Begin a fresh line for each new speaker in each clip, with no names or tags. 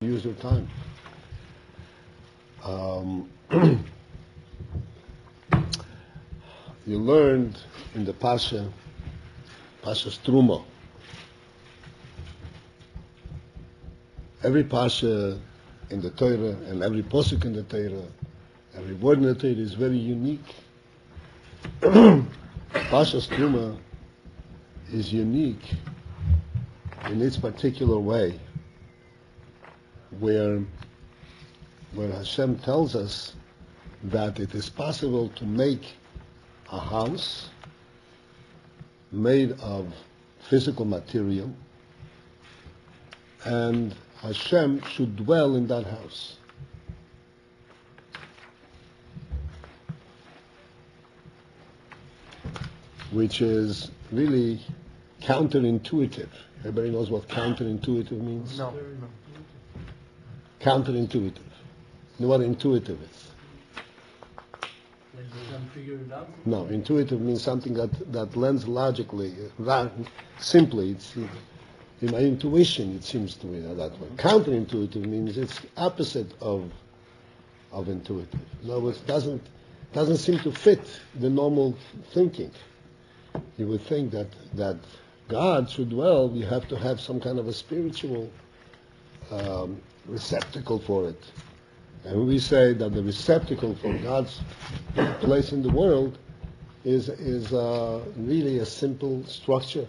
use your time. You learned in the Pasha's Terumah. Every Pasha in the Torah and every Posuk in the Torah, every word in the Torah is very unique. Pasha's Terumah is unique in its particular way, where Hashem tells us that it is possible to make a house made of physical material, and Hashem should dwell in that house. Which is really counterintuitive. Everybody knows what counterintuitive means?
No.
Counterintuitive. You know what intuitive is?
Figure it out.
No, intuitive means something that lends logically, simply. It's in my intuition, it seems to me that way. Counterintuitive means it's opposite of intuitive. In other words, doesn't seem to fit the normal thinking. You would think that God should dwell, you have to have some kind of a spiritual receptacle for it. And when we say that the receptacle for God's place in the world is really a simple structure.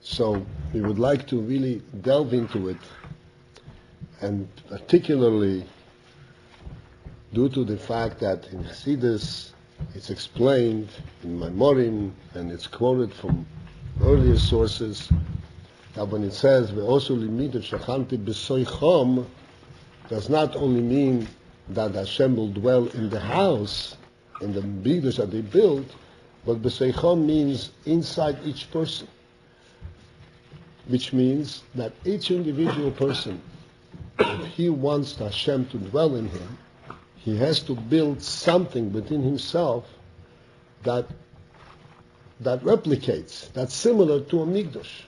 So we would like to really delve into it, and particularly due to the fact that in Chassidus it's explained in Maimorim and it's quoted from earlier sources that when it says "Ve'osu limited shachanti b'soichom," does not only mean that Hashem will dwell in the house, in the bigdus that they built, but b'soichom means inside each person, which means that each individual person, if he wants Hashem to dwell in him, he has to build something within himself that replicates, that's similar to a mikdash,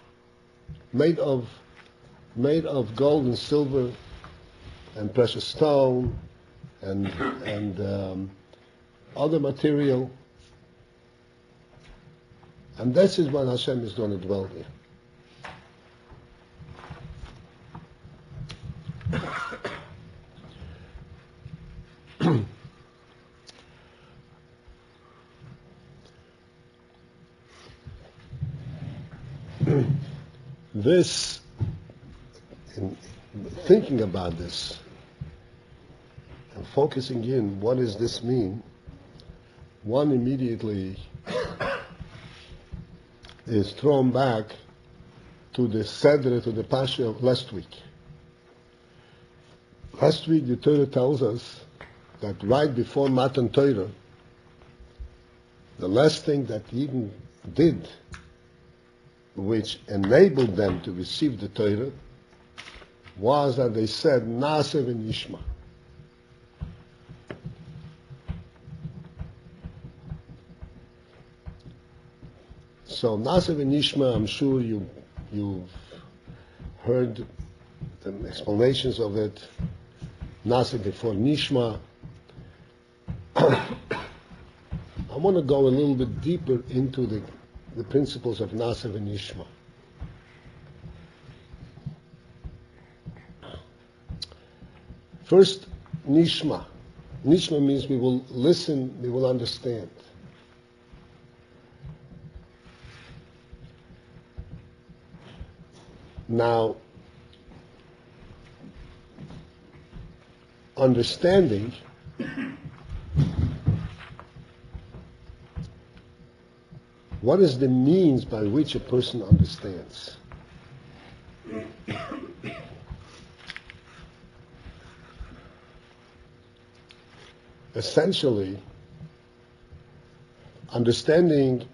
made of gold and silver and precious stone and other material. And this is what Hashem is going to dwell here. This, in thinking about this and focusing in, what does this mean? One immediately is thrown back to the Seder, to the Pasha of last week. Last week the Torah tells us that right before Matan Torah, the last thing that Eden did, which enabled them to receive the Torah, was that they said, Naaseh v'nishma. So Naaseh v'nishma, I'm sure you've heard the explanations of it. Naaseh before Nishma. I want to go a little bit deeper into the principles of Naaseh v'nishma. First, Nishma. Nishma means we will listen, we will understand. Now, understanding what is the means by which a person understands? Essentially, understanding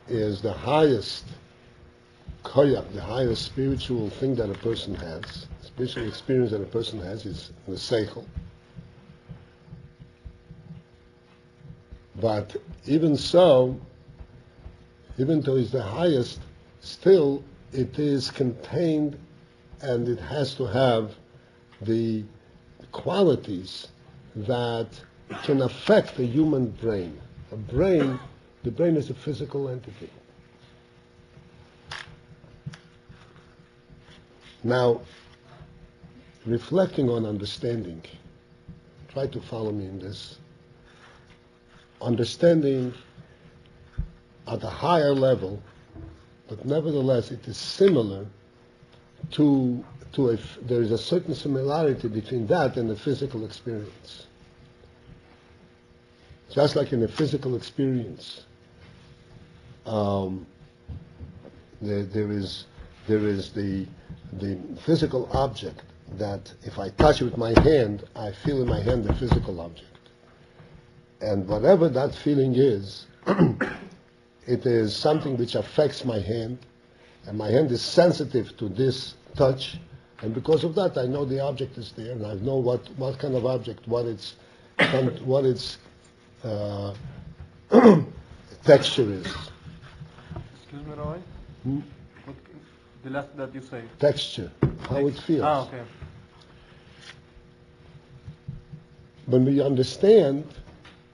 is the highest koyach, the highest spiritual thing that a person has, spiritual experience that a person has is the seichel. But even so, even though it's the highest, still it is contained and it has to have the qualities that can affect the human brain. The brain is a physical entity. Now, reflecting on understanding, try to follow me in this. Understanding at a higher level, but nevertheless it is similar there is a certain similarity between that and the physical experience. Just like in a physical experience, there is the physical object that if I touch it with my hand, I feel in my hand the physical object. And whatever that feeling is, it is something which affects my hand, and my hand is sensitive to this touch, and because of that I know the object is there, and I know what kind of object, what its texture is.
Excuse me, Roy? What, the last that you say?
Texture, how it feels.
Ah, okay.
When we understand,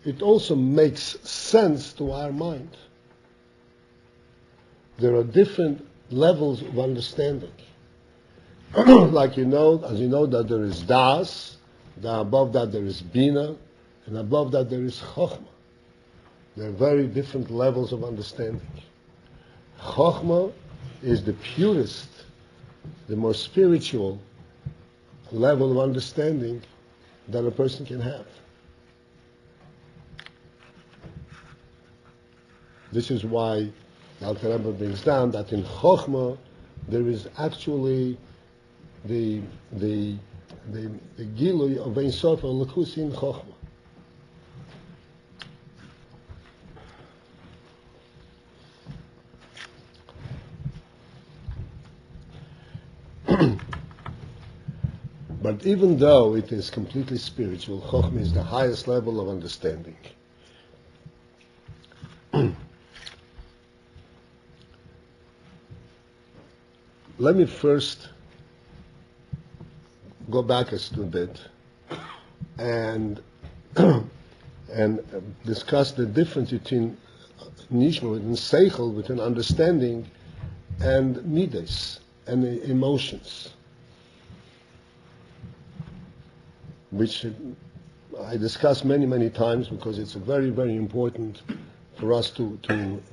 it also makes sense to our mind. There are different levels of understanding. Like as you know that there is Das, above that there is Bina, and above that there is Chokhmah. There are very different levels of understanding. Chokhmah is the purest, the more spiritual level of understanding that a person can have. This is why the Alter Rebbe brings down that in Chokhmah there is actually the Gilui of Ein Sof Elokus in Chokhmah. But even though it is completely spiritual, Chokhmah is the highest level of understanding. Let me first go back a little bit and discuss the difference between Nishma and Seichel, between understanding and Midas and emotions, which I discuss many times because it's very, very important for us to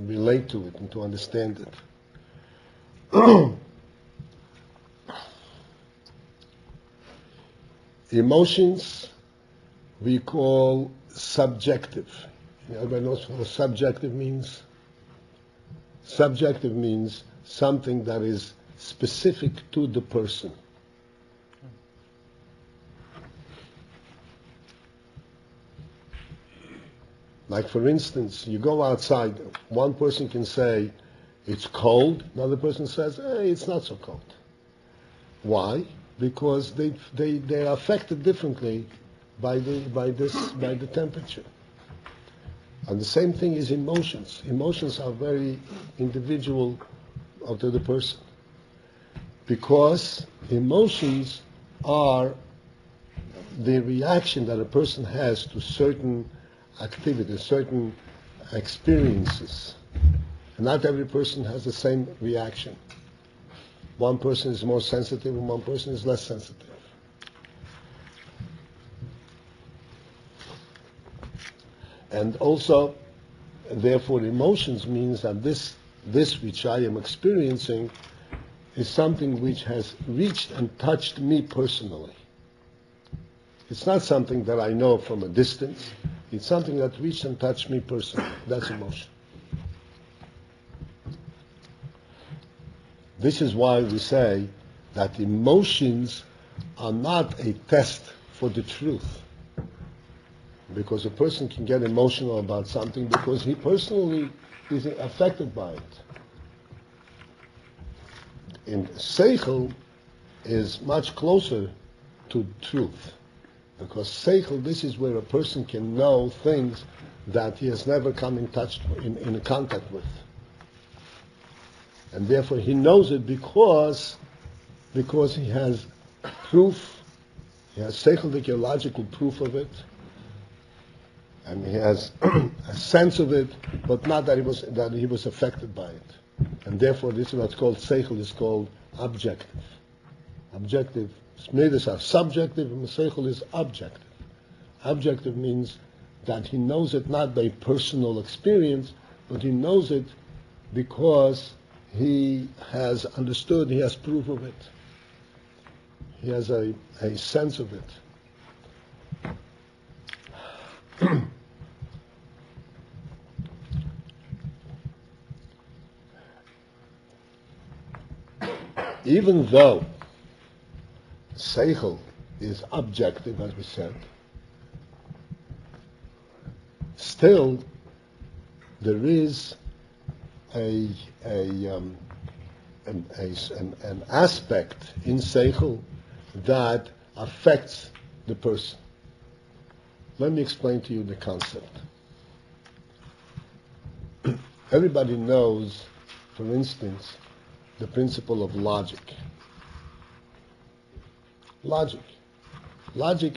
relate to it and to understand it. Emotions we call subjective. Everybody knows what subjective means? Subjective means something that is specific to the person. Like for instance, you go outside, one person can say it's cold, another person says, hey, it's not so cold. Why? Because they are affected differently by the temperature. And the same thing is emotions. Emotions are very individual to the person, because emotions are the reaction that a person has to certain activities, certain experiences. And not every person has the same reaction. One person is more sensitive and one person is less sensitive. And also, therefore, emotions means that this which I am experiencing is something which has reached and touched me personally. It's not something that I know from a distance. It's something that reached and touched me personally. That's emotion. This is why we say that emotions are not a test for the truth. Because a person can get emotional about something because he personally is affected by it. In Seichel is much closer to truth. Because Seichel, this is where a person can know things that he has never come in touch, in contact with. And therefore he knows it because he has proof, he has seichelic logical proof of it, and he has a sense of it, but not that he was affected by it. And therefore this is what's called seichel, is called objective. Objective, Smidas are subjective, and seichel is objective. Objective means that he knows it not by personal experience, but he knows it because he has understood, he has proof of it. He has a sense of it. Even though seichel is objective, as we said, still there is an aspect in seichel that affects the person. Let me explain to you the concept. Everybody knows, for instance, the principle of logic. Logic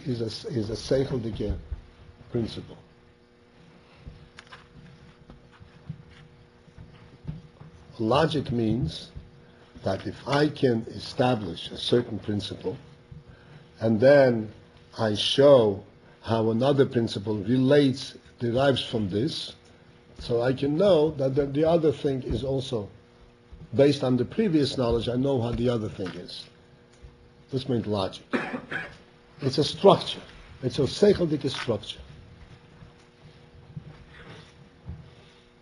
is a seichel principle. Logic means that if I can establish a certain principle, and then I show how another principle derives from this, so I can know that the other thing is also, based on the previous knowledge, I know how the other thing is. This means logic. It's a structure. It's a seichelic structure.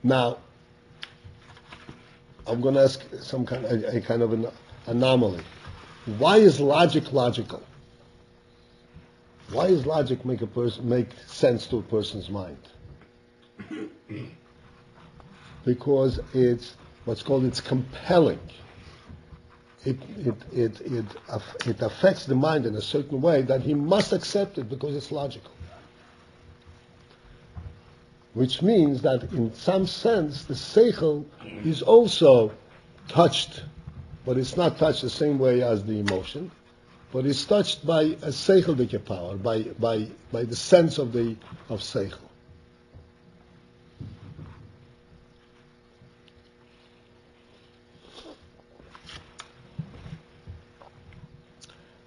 Now, I'm going to ask some kind of an anomaly. Why is logic logical? Why does logic make sense to a person's mind? Because it's compelling. It affects the mind in a certain way that he must accept it because it's logical. Which means that in some sense the seichel is also touched, but it's not touched the same way as the emotion, but it's touched by a seichelic power, by the sense of seichel.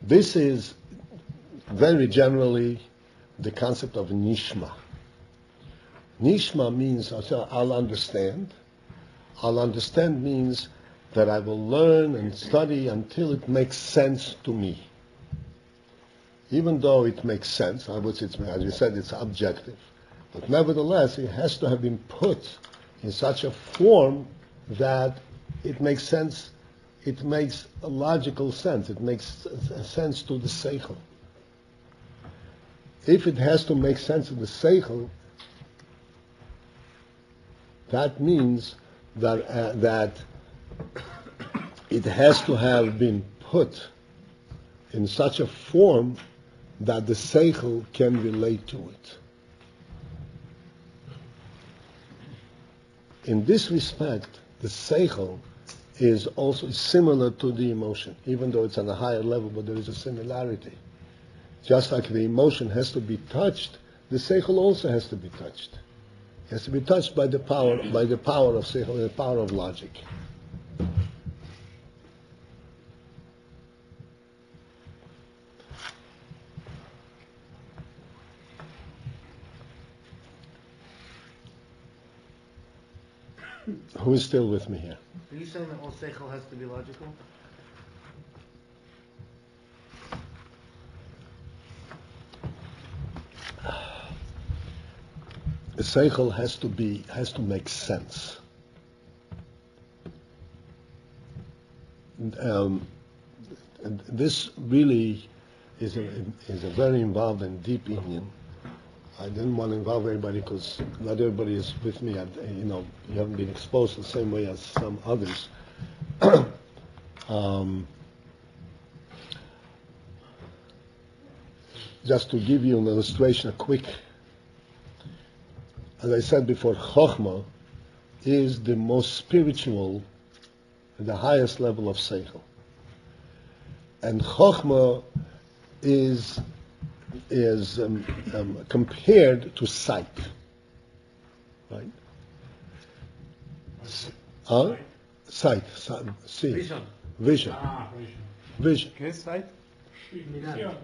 This is very generally the concept of nishma. Nishma means I'll understand. I'll understand means that I will learn and study until it makes sense to me. Even though it makes sense, as you said, it's objective. But nevertheless, it has to have been put in such a form that it makes sense. It makes a logical sense. It makes sense to the seichel. If it has to make sense to the seichel, that means that it has to have been put in such a form that the seichel can relate to it. In this respect, the seichel is also similar to the emotion, even though it's on a higher level, but there is a similarity. Just like the emotion has to be touched, the seichel also has to be touched. It has to be touched by the power of seichel, the power of logic. Who is still with me here?
Are you saying that all seichel has to be logical?
The seichel has to make sense. And this really is a very involved and deep union. I didn't want to involve everybody because not everybody is with me. You haven't been exposed the same way as some others. Just to give you an illustration, a quick as I said before, Chokhmah is the most spiritual, the highest level of Seichel. And Chokhmah is compared to sight, right? Sight, see,
Vision.
vision, vision.
Okay, sight.
Riyah,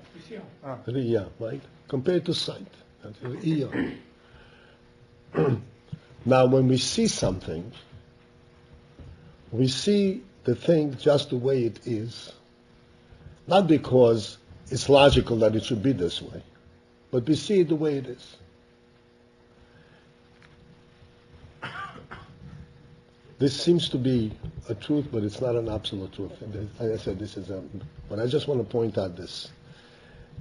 right? Compared to sight. That's Riyah. Now, when we see something, we see the thing just the way it is, not because it's logical that it should be this way, but we see it the way it is. This seems to be a truth, but it's not an absolute truth. Like I said, this is but I just want to point out this.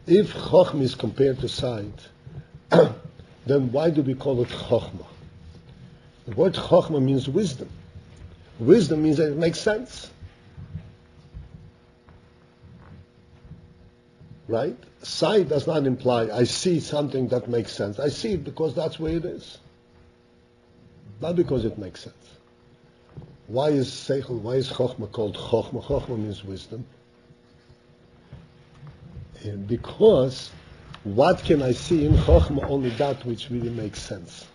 If Chokhmah is compared to sight, then why do we call it Chokhmah? The word Chokhmah means wisdom. Wisdom means that it makes sense. Right? Sight does not imply I see something that makes sense. I see it because that's where it is. Not because it makes sense. Why is Chokhmah called Chokhmah? Chokhmah means wisdom. And because what can I see in Chokhmah? Only that which really makes sense.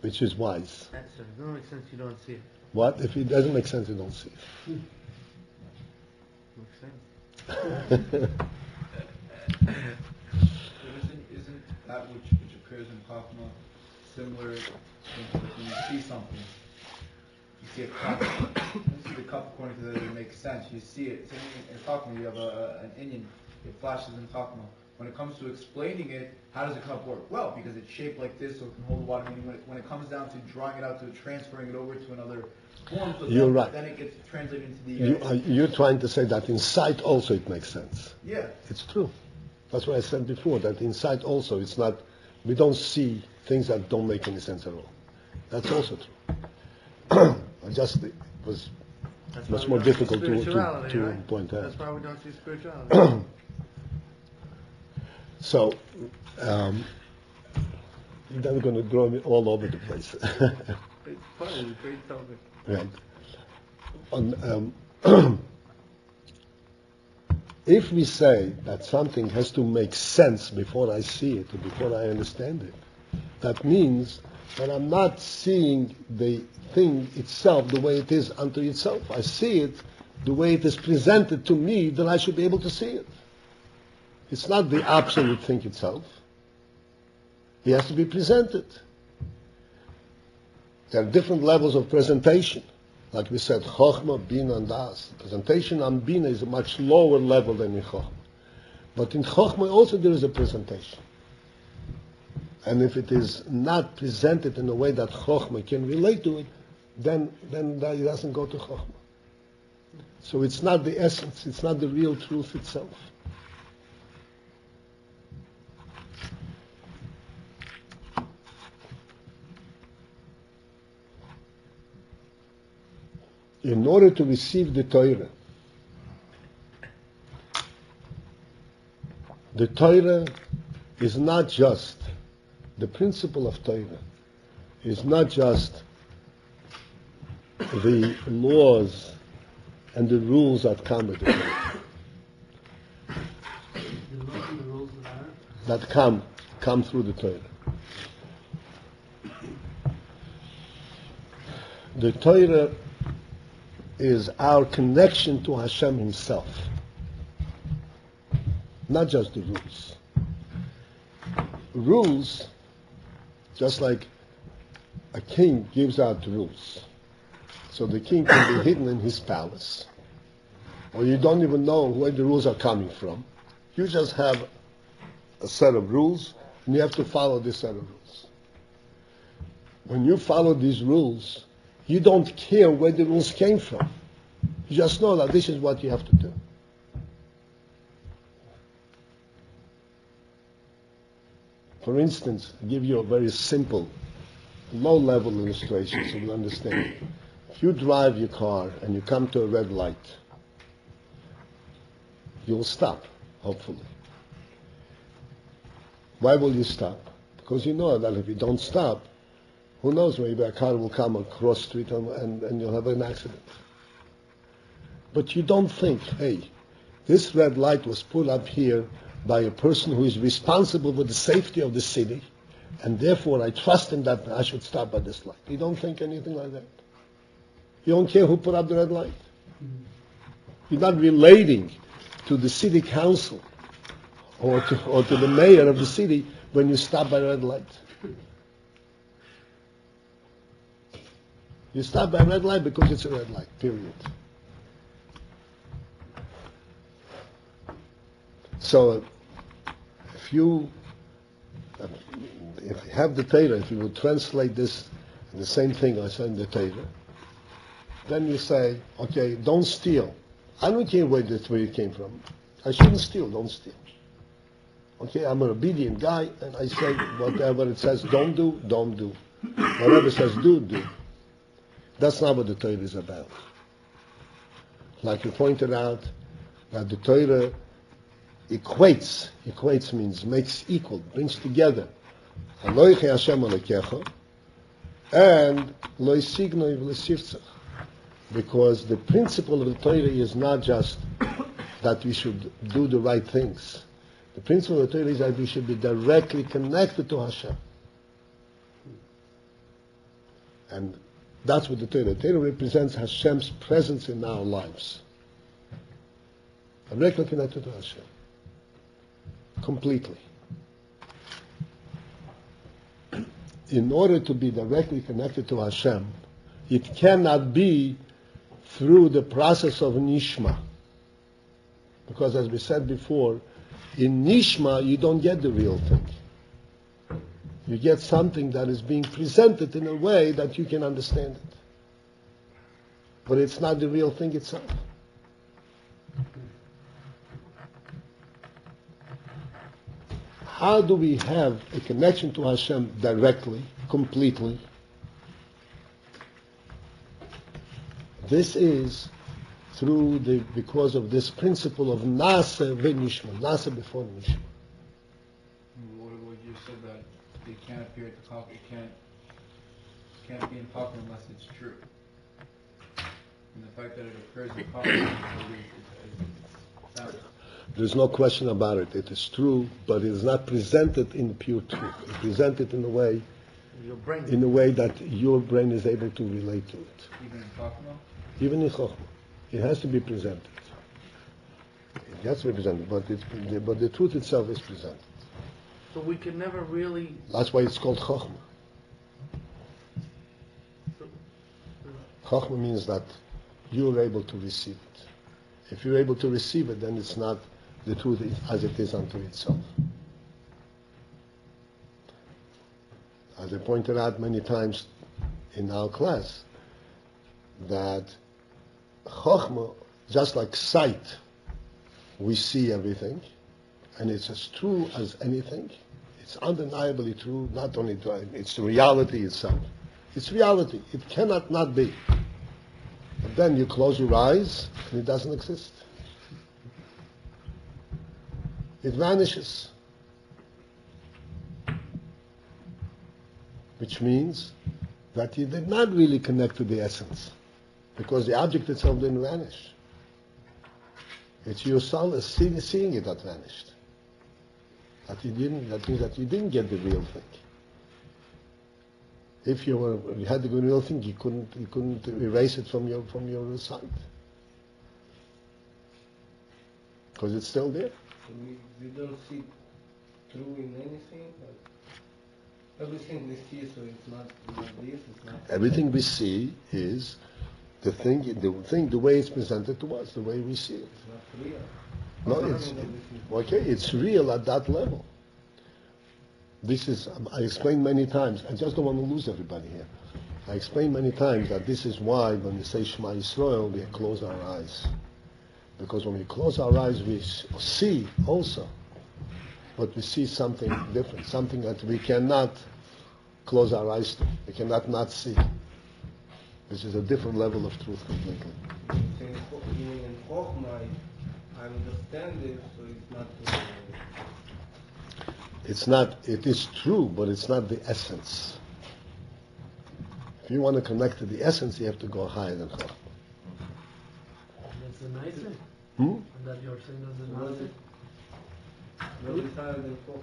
Which is wise.
That's it. If it doesn't make sense, you don't see it.
What? If it doesn't make sense, you don't see it.
Makes sense.
Isn't that which occurs in Chachma similar to when you see something? You see a cup. You see the cup according to that it makes sense. You see it. Same in Chachma, you have an Indian. It flashes in Chachma. When it comes to explaining it, how does a cup work? Well, because it's shaped like this, so it can hold the water. Meaning when it comes down to drawing it out, to transferring it over to another form, so
You're right.
Then it gets translated into the...
You're trying to say that in sight also it makes sense.
Yeah.
It's true. That's what I said before, that in sight also it's not, we don't see things that don't make any sense at all. That's also true. It was
That's why
much
we
more
don't see
difficult
spirituality,
to
right?
point out.
That's why we don't see spirituality.
So, then we're going to throw me all over the place.
It's funny, great topic.
Right. If we say that something has to make sense before I see it, or before I understand it, that means that I'm not seeing the thing itself the way it is unto itself. I see it the way it is presented to me, then I should be able to see it. It's not the absolute thing itself. It has to be presented. There are different levels of presentation. Like we said, Chokhmah, Bina, and Das. Presentation on Bina is a much lower level than in Chokhmah. But in Chokhmah also there is a presentation. And if it is not presented in a way that Chokhmah can relate to it, then that it doesn't go to Chokhmah. So it's not the essence, it's not the real truth itself. In order to receive the Torah is not just, the principle of Torah is not just the laws and the rules that come with the Torah.
The laws and the rules
That come through the Torah. The Torah is our connection to Hashem Himself, not just the rules. Rules, just like a king gives out rules, so the king can be hidden in his palace, or you don't even know where the rules are coming from. You just have a set of rules, and you have to follow this set of rules. When you follow these rules, you don't care where the rules came from. You just know that this is what you have to do. For instance, I'll give you a very simple, low-level illustration so you understand. If you drive your car and you come to a red light, you'll stop, hopefully. Why will you stop? Because you know that if you don't stop, who knows, maybe a car will come across the street and you'll have an accident. But you don't think, hey, this red light was put up here by a person who is responsible for the safety of the city, and therefore I trust him that I should stop at this light. You don't think anything like that. You don't care who put up the red light. You're not relating to the city council or to the mayor of the city when you stop by a red light. You stop by a red light because it's a red light, period. So if you have the Torah, if you would translate this, the same thing I said in the Torah, then you say, okay, don't steal. I don't care where it came from. I shouldn't steal, don't steal. Okay, I'm an obedient guy, and I say whatever it says don't do, don't do. Whatever it says do, do. That's not what the Torah is about. Like you pointed out, that the Torah equates means makes equal, brings together. Elohecha Hashem Elokecha and Lo Yisigno V'Lo Yisivtzach. Because the principle of the Torah is not just that we should do the right things. The principle of the Torah is that we should be directly connected to Hashem. And that's what the Torah represents Hashem's presence in our lives. Directly connected to Hashem. Completely. In order to be directly connected to Hashem, it cannot be through the process of nishma. Because as we said before, in nishma you don't get the real thing. You get something that is being presented in a way that you can understand it. But it's not the real thing itself. How do we have a connection to Hashem directly, completely? This is because of this principle of nasa v'nishma, nasa before nishma.
What you said that it can't appear at the top, it can't be in public unless it's true. And the fact that it occurs in public is
There's no question about it. It is true, but it is not presented in pure truth. It's presented in a way that your brain is able to relate to it.
even in Chachma?
Even in Chochmah. It has to be presented. It has to be presented, but the truth itself is presented.
So we can never really.
That's why it's called Chochmah. Chochmah means that you're able to receive it. If you're able to receive it, then it's not the truth as it is unto itself. As I pointed out many times in our class, that Chochmah, just like sight, we see everything, and it's as true as anything. It's undeniably true, not only true, it's the reality itself. It's reality. It cannot not be. But then you close your eyes, and it doesn't exist. It vanishes. Which means that you did not really connect to the essence, because the object itself didn't vanish. It's your soul seeing it that vanished. That means that you didn't get the real thing. If you had the real thing, you couldn't erase it from your sight, because it's still there.
We don't see true in anything. Everything we see, so it's not this. It's not.
Everything we see is the way it's presented to us, the way we see it.
It's not real.
No, it's real at that level. This is, I explained many times, I just don't want to lose everybody here. I explained many times that this is why when we say Shema Yisrael, we close our eyes. Because when we close our eyes, we see also, but we see something different, something that we cannot close our eyes to. We cannot not see. This is a different level of truth completely.
Even in Chochmah, I understand it, so it's not.
It's not, it is true, but it's not the essence. If you want to connect to the essence, you have to go higher than Chokhmah.
That's a nice thing.
Hmm?
That you're saying that's a
What
nice
is
thing.
it? What is higher than 4?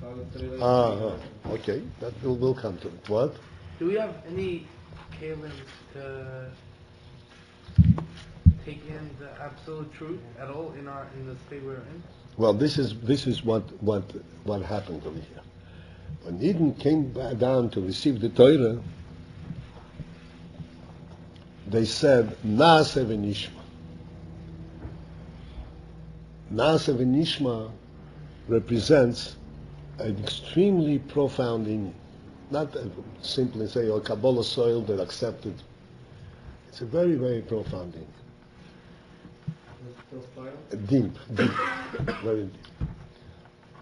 How is it related?
Okay, that we'll come to it. What?
Do we have any kalins to take in the absolute truth at all in the state we're in?
Well, this is what happened over here. When Eden came back down to receive the Torah, they said, Naaseh v'nishma. Naaseh v'nishma represents an extremely profound meaning. Not simply say, oh, Kabbalah soil that accepted. It's a very, very profound meaning. Deep, very deep.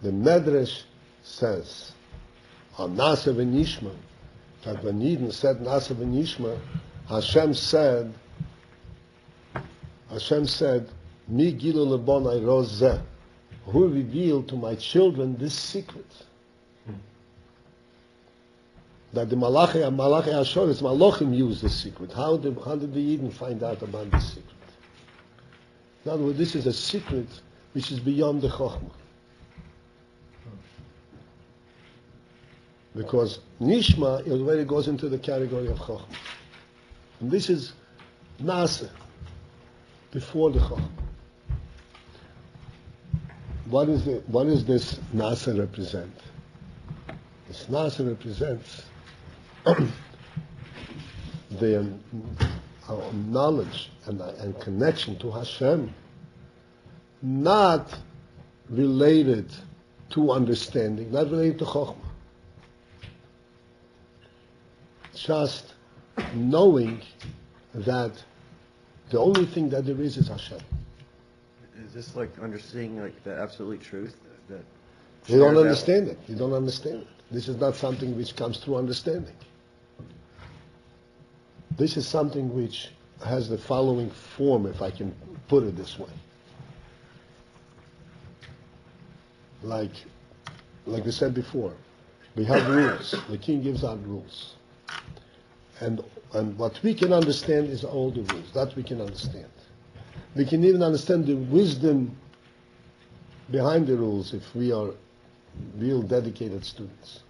The Medrash says on Naaseh v'nishma that when Eden said Naaseh v'nishma, Hashem said, Mi gilu lebonai rozeh, who revealed to my children this secret. That the Malachi Ashoris, Malachim used this secret. How did the Eden find out about this secret? In other words, this is a secret which is beyond the Chokhmah. Because Nishma already goes into the category of Chokhmah. And this is Naaseh, before the Chokhmah. What is this Naaseh represent? This Naaseh represents the our knowledge and connection to Hashem, not related to understanding, not related to Chokhmah. Just knowing that the only thing that there is Hashem.
Is this like understanding like the absolute truth? That
You don't
shares out-
understand it. You don't understand it. This is not something which comes through understanding. This is something which has the following form, if I can put it this way. Like we said before, we have rules. The king gives out rules. And what we can understand is all the rules. That we can understand. We can even understand the wisdom behind the rules if we are real dedicated students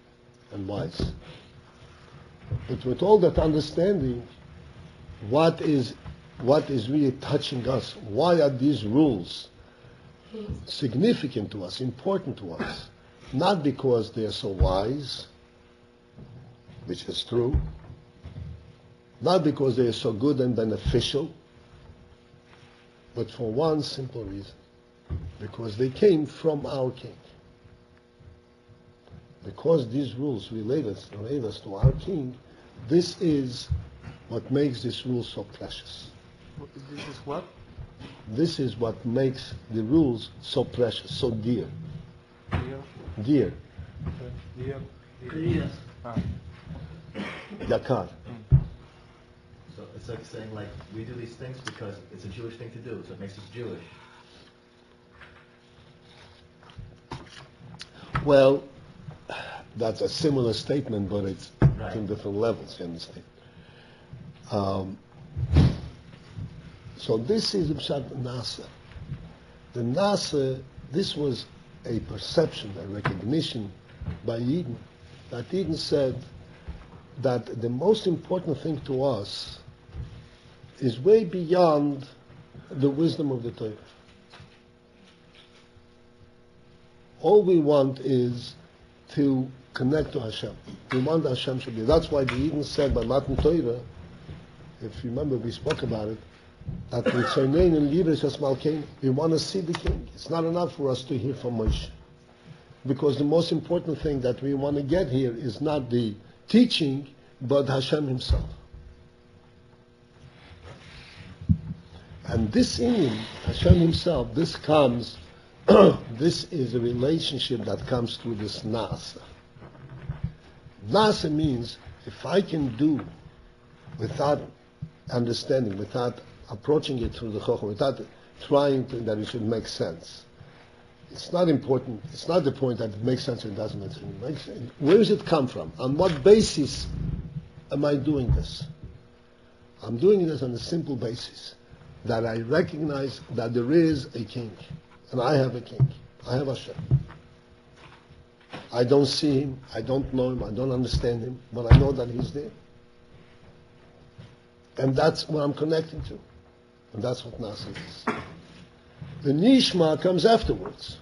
and wise. But with all that understanding, what is really touching us? Why are these rules significant to us, important to us? Not because they are so wise, which is true, not because they are so good and beneficial, but for one simple reason, because they came from our King. Because these rules relate us to our King, this is what makes this rule so precious.
This is what?
This is what makes the rules so precious, so dear.
Dear.
Dear.
Dear.
Yes.
Ah.
Yakar.
So it's like saying, like, we do these things because it's a Jewish thing to do, so it makes us Jewish.
Well, that's a similar statement, but it's
Right.
in different levels, you understand? So this is the Pshat Naaseh. The Naaseh, this was a perception, a recognition by Eden, that Eden said that the most important thing to us is way beyond the wisdom of the Torah. All we want is to connect to Hashem. We want Hashem to be. That's why the Eden said by Matan Torah, if you remember we spoke about it, that we want to see the King. It's not enough for us to hear from Moshe. Because the most important thing that we want to get here is not the teaching, but Hashem himself. And this in Hashem himself, this comes, this is a relationship that comes through this Naaseh. Naaseh means if I can do without understanding, without approaching it through the Chokhmah, without trying to, that it should make sense. It's not important. It's not the point that it makes sense or it doesn't make sense. It makes sense. Where does it come from? On what basis am I doing this? I'm doing this on a simple basis, that I recognize that there is a king, and I have a king. I have Hashem. I don't see him, I don't know him, I don't understand him, but I know that he's there. And that's what I'm connecting to. And that's what Nasa is. The Nishma comes afterwards.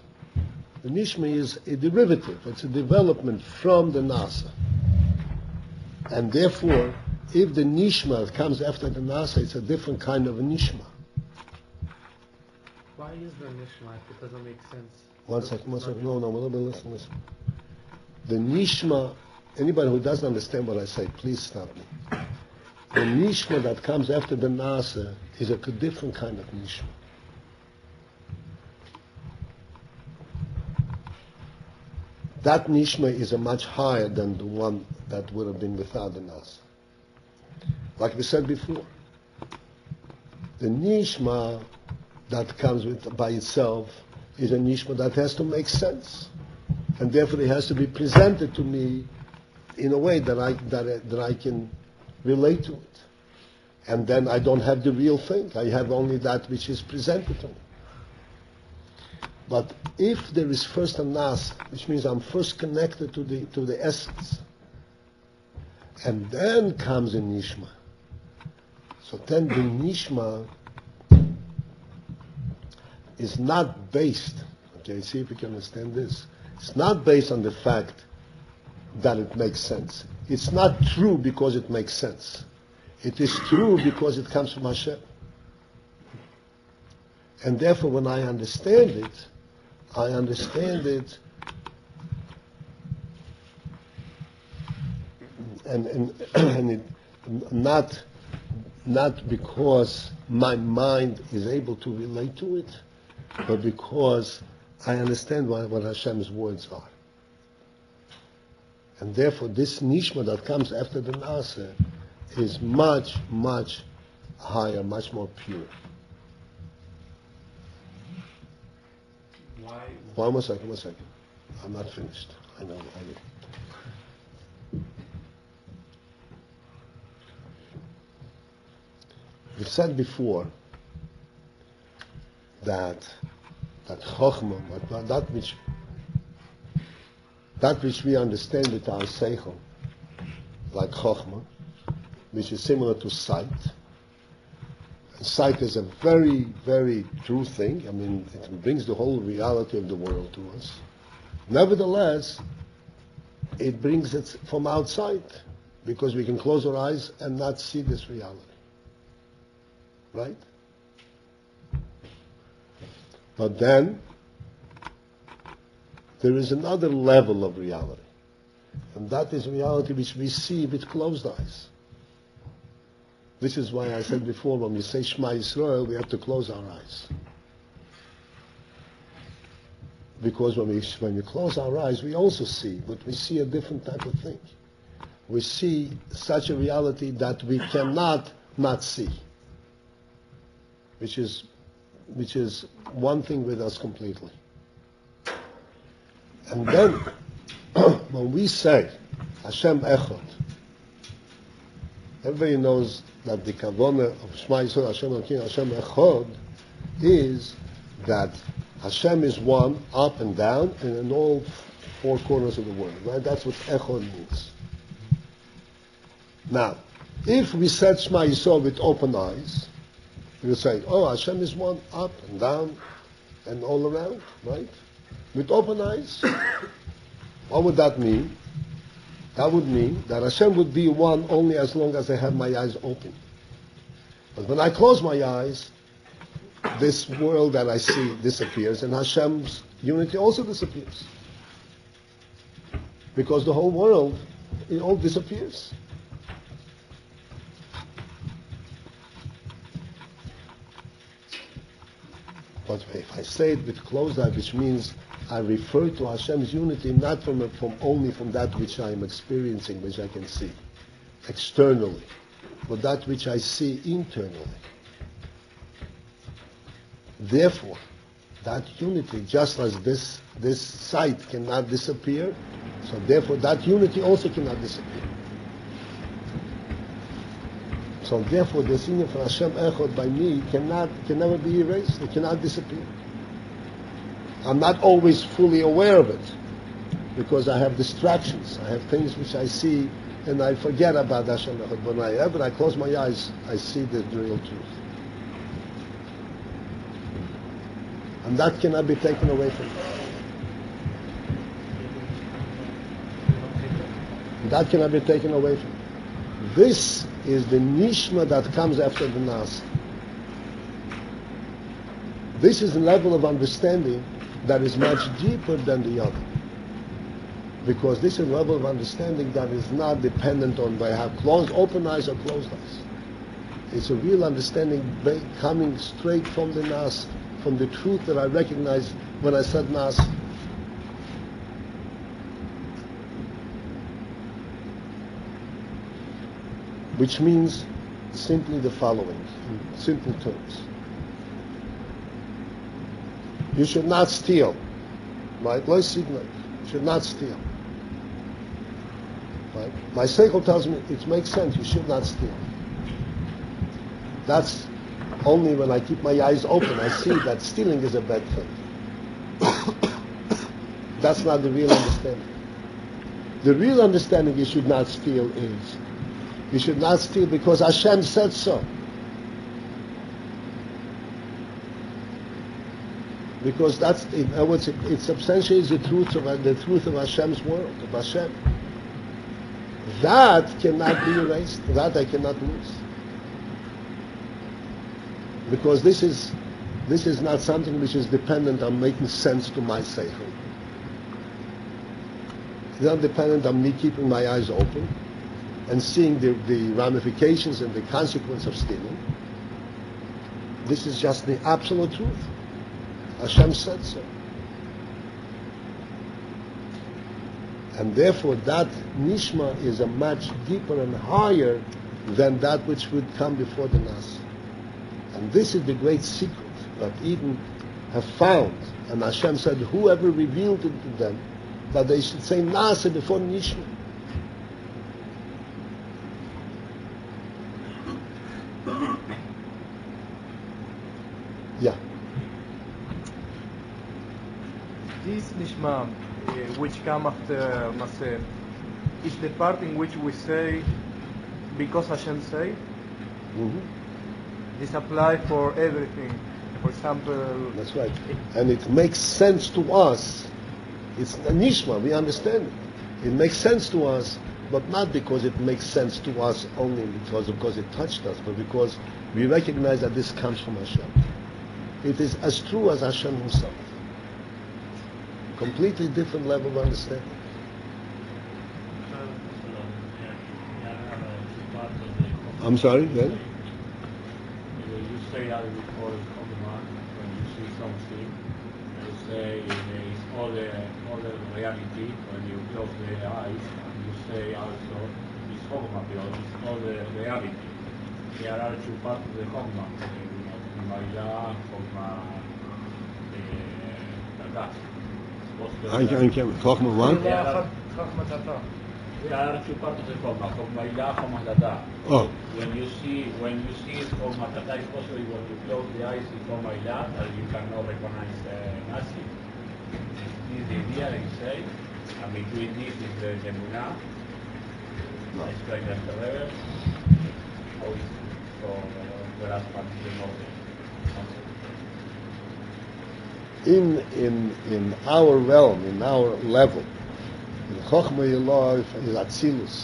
The Nishma is a derivative. It's a development from the Nasa. And therefore, if the Nishma comes after the Nasa, it's a different kind of a Nishma.
Why is the Nishma? It doesn't make sense.
One second. No, listen. The Nishma, anybody who doesn't understand what I say, please stop me. The Nishma that comes after the Nasa is a different kind of Nishma. That Nishma is a much higher than the one that would have been without the Nasa. Like we said before, the Nishma that comes by itself is a Nishma that has to make sense. And therefore it has to be presented to me in a way that I can relate to it. And then I don't have the real thing. I have only that which is presented to me. But if there is first a Nasa, which means I'm first connected to the essence, and then comes a Nishma. So then the Nishma is not based, okay, see if you can understand this. It's not based on the fact that it makes sense. It's not true because it makes sense. It is true because it comes from Hashem. And therefore when I understand it and it not because my mind is able to relate to it, but because I understand what Hashem's words are. And therefore this Nishma that comes after the Nasa is much, much higher, much more pure.
Why?
One more second. I'm not finished. I know. We said before that Chochmah, that which we understand with our Seichel, like Chochmah, which is similar to sight. And sight is a very, very true thing. I mean, it brings the whole reality of the world to us. Nevertheless, it brings it from outside, because we can close our eyes and not see this reality. Right? But then, there is another level of reality. And that is reality which we see with closed eyes. This is why I said before, when we say Shema Yisrael, we have to close our eyes. Because when we close our eyes, we also see, but we see a different type of thing. We see such a reality that we cannot not see. Which is one thing with us completely. And then, when we say Hashem Echad, everybody knows that the kavanah of Shema Yisrael, Hashem Elokeinu, Hashem Echad, is that Hashem is one, up and down, and in all four corners of the world. Right? That's what Echad means. Now, if we said Shema Yisrael with open eyes, we would say, oh, Hashem is one, up and down, and all around, right? With open eyes. What would that mean? That would mean that Hashem would be one only as long as I have my eyes open. But when I close my eyes, this world that I see disappears, and Hashem's unity also disappears. Because the whole world, it all disappears. But if I say it with closed eyes, which means I refer to Hashem's unity not only from that which I am experiencing, which I can see externally, but that which I see internally. Therefore, That unity, just as this sight cannot disappear, so therefore that unity also cannot disappear. So therefore the singing for Hashem Echad by me can never be erased. It cannot disappear. I'm not always fully aware of it because I have distractions. I have things which I see and I forget about Hashem Echad. But whenever I close my eyes, I see the real truth. And that cannot be taken away from me. That cannot be taken away from me. This is the nishma that comes after the nas. This is a level of understanding that is much deeper than the other. Because this is a level of understanding that is not dependent on whether I have open eyes or closed eyes. It's a real understanding coming straight from the nas, from the truth that I recognize when I said nas. Which means simply the following, in simple terms. You should not steal. Right? You should not steal. Right? My seichel tells me it makes sense, you should not steal. That's only when I keep my eyes open, I see that stealing is a bad thing. That's not the real understanding. The real understanding you should not steal is, you should not steal because Hashem said so. Because that's, in other words, it substantiates the truth of Hashem's world, of Hashem. That cannot be erased. That I cannot lose. Because this is not something which is dependent on making sense to my seichel. It's not dependent on me keeping my eyes open and seeing the ramifications and the consequence of stealing. This is just the absolute truth. Hashem said so. And therefore that nishma is a much deeper and higher than that which would come before the nas. And this is the great secret that Eden have found. And Hashem said, whoever revealed it to them, that they should say Nasa before Nishma. Yeah.
This Nishma, which come after Maseh, is the part in which we say, because Hashem say, this apply for everything. For example...
That's right. And it makes sense to us. It's a nishma, we understand it. It makes sense to us, but not because it makes sense to us only because it touched us, but because we recognize that this comes from Hashem. It is as true as Hashem himself. Completely different level of understanding. I'm sorry, yeah?
You say that before when you see something, you say it's all the reality when you close the eyes, and you say also it's Chogma, because it's all the reality. There are two parts of the Chogma, Maya, Chogma, Dadat.
Chogma what?
There are two parts of the Chogma, Chogma Ilah, Chogma Dadat.
Oh.
When you see Chogma Dadat, especially when you close the eyes in Chogma Ilah, that you cannot recognize Nasi. This is the idea they say, and between this is the Emunah. It's like the Rebbe. How is so the last part of the model?
In our realm, in our level, in Chochmah Ilah is Atzilus.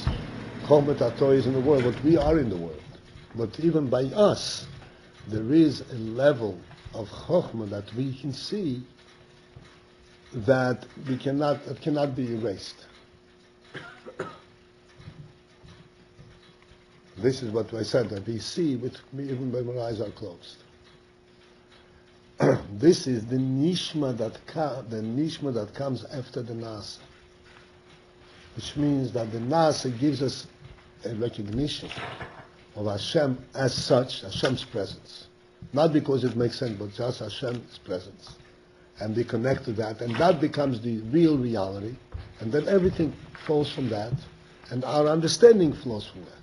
Chochmah Tato is in the world, but we are in the world. But even by us, there is a level of Chochmah that we can see that cannot be erased. This is what I said, that we see even when our eyes are closed. This is the nishma that comes after the nasa, which means that the nasa gives us a recognition of Hashem as such, Hashem's presence, not because it makes sense, but just Hashem's presence. and they connect to that, and that becomes the real reality, and then everything flows from that, and our understanding flows from that.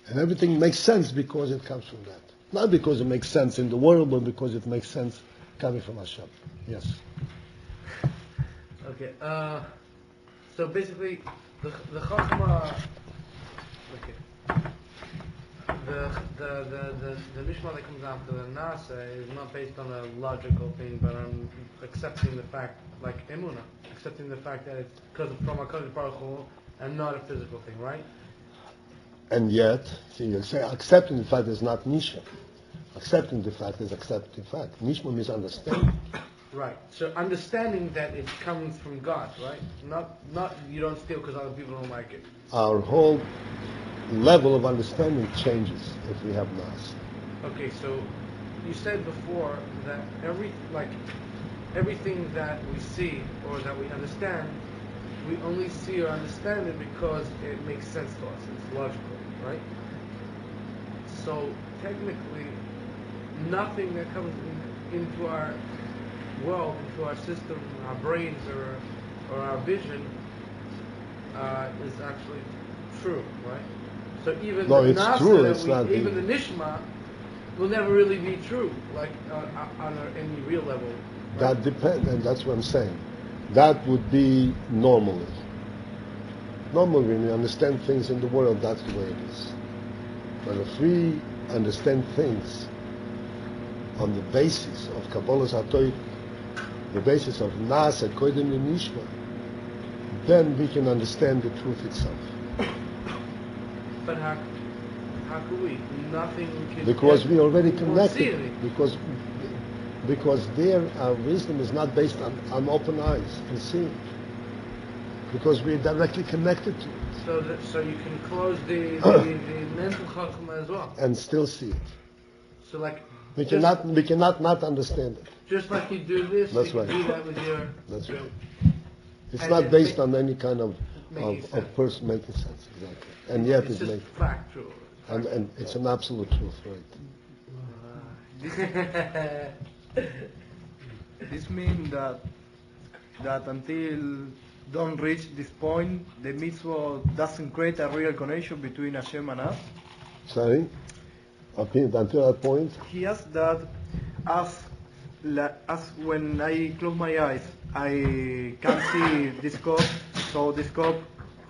And everything makes sense because it comes from that. Not because it makes sense in the world, but because it makes sense coming from Hashem. Yes.
Okay. So basically, the Chachma. Okay. The Mishma that comes after the Nasa is not based on a logical thing, but on accepting the fact, like Emunah, accepting the fact that it's because from HaKadosh Baruch Hu and not a physical thing, right?
And yet, see, you say accepting the fact is not Nishma. Accepting the fact is accepting the fact. Nishma means understanding.
Right. So understanding that it comes from God, right? Not you don't steal because other people don't like it.
Our whole level of understanding changes if we have Nas.
Okay, so you said before that everything that we see or that we understand, we only see or understand it because it makes sense to us. It's logical, right? So technically, nothing that comes into our world, into our system, our brains, or our vision is actually true, right? So even
No,
the
it's
Nasa
true,
that
it's not
even the Nishma will never really be true, like on any real level. Right?
That depends, and that's what I'm saying. That would be normally. Normally, when we understand things in the world, that's the way it is. But if we understand things on the basis of Kabbalah's HaTorah, the basis of Nasa, Kodim Nishma, then we can understand the truth itself.
But how could we? Nothing can.
Because we already
we won't see
connected.
anything.
Because there our wisdom is not based on open eyes and seeing. Because we're directly connected to it.
So you can close the mental chachma as well.
And still see it.
So like
We cannot not understand it.
just like you do this,
That's
you
right.
can do that with your.
That's right. It's
And
not
it
based
ma-
on any kind of
making sense.
person making sense, exactly. And yet
It's
it
just
makes,
factual.
and it's an absolute truth, right?
This means that until don't reach this point, the mitzvah doesn't create a real connection between Hashem and us.
Sorry? Until that point?
He asked that as when I close my eyes, I can see this cup, so this cup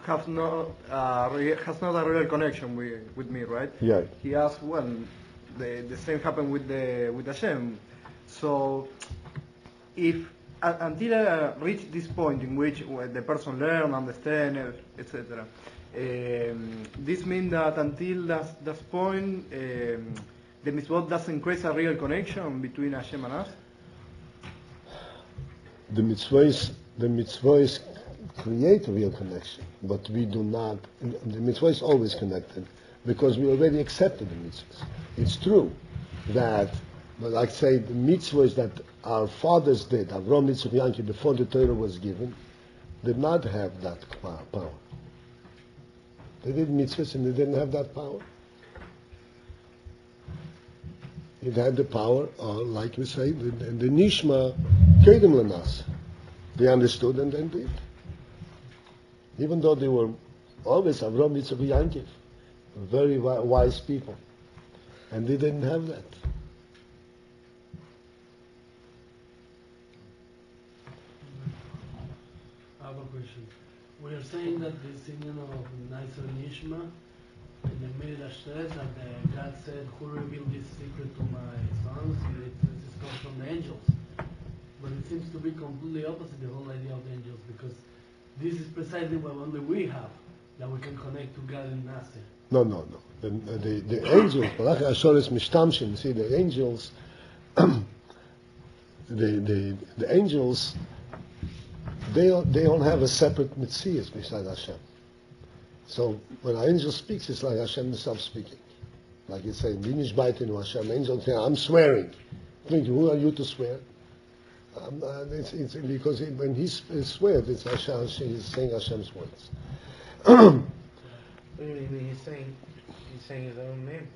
has not a real connection with me, right?
Yeah.
He asked, well, the same happened with Hashem. So if until I reach this point in which the person learn, understand, etc. This means that until that point, the mitzvot doesn't create a real connection between Hashem and us.
The mitzvahs create a real connection, but we do not. The mitzvah is always connected because we already accepted the mitzvahs. It's true that, but like say, the mitzvahs that our fathers did, Avram, Yitzchak, Yankee, before the Torah was given, did not have that power. They did mitzvahs and they didn't have that power. It had the power, like we say, the Nishma Kedem Lanas. They understood and then did. Even though they were always Avram, Yitzchak, Yankee, very wise people. And they didn't have that.
I have a question. We are saying that this union of Nicer Nishma in the Midrash says that God said, "Who revealed this secret to my sons?" This comes from the angels. But it seems to be completely opposite the whole idea of the angels, because this is precisely what only we have, that we can connect to God and Nasser.
No. The angels, Malach Ashoris Mishtamshin, see the angels, the angels, they don't have a separate mitzvahs beside Hashem. So when an angel speaks, it's like Hashem himself speaking. Like you say, Binish Baitinu Hashem, angels say, I'm swearing. Think, who are you to swear? It's because when he swears, it's Hashem, he's saying Hashem's words.
What do you mean? He's saying his own name.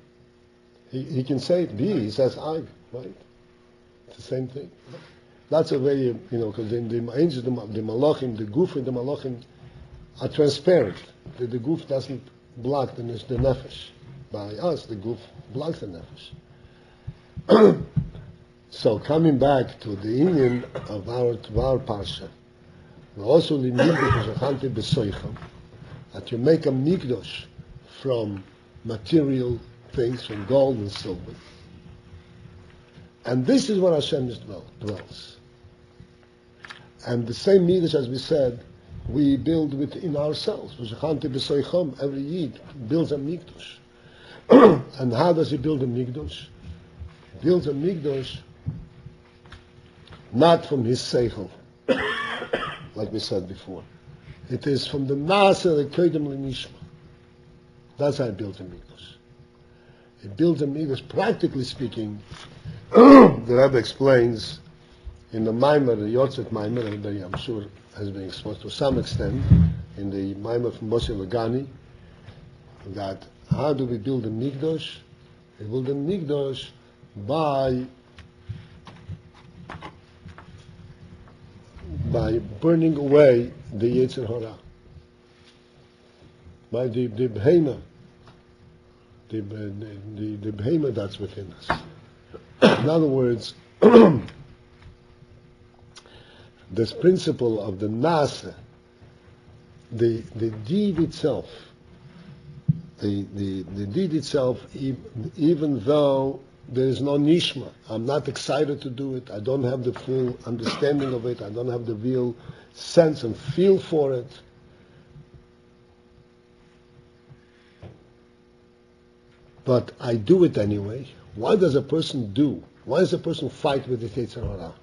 He can say it, he says I, right? It's the same thing. That's a very, because in the angels, the malachim, the guf and the malachim are transparent. The guf doesn't block the nefesh. By us, the guf blocks the nefesh. So coming back to the union of our parsha, we also limit that you make a mikdosh from material things, from gold and silver. And this is where Hashem dwells. And the same mikdash, as we said, we build within ourselves. Every Yid builds a mikdash. And how does he build a mikdash? He builds a mikdash not from his seichel, like we said before. It is from the Nasa, the Kodim L'Nishma. That's how he builds a mikdash. He builds a mikdash, practically speaking. The Rebbe explains in the Maimer, the Yotzet Maimer, everybody I'm sure has been exposed to some extent, in the Maimer from Moshe Lagani, that how do we build a mikdash? We build a mikdash by burning away the Yetzer Hara, by the behemoth, the behemoth that's within us. In other words, this principle of the nasa, the deed itself, the deed itself, even though there is no nishma, I'm not excited to do it, I don't have the full understanding of it, I don't have the real sense and feel for it, but I do it anyway. Why does a person do? Why does a person fight with the Yetzer Hara?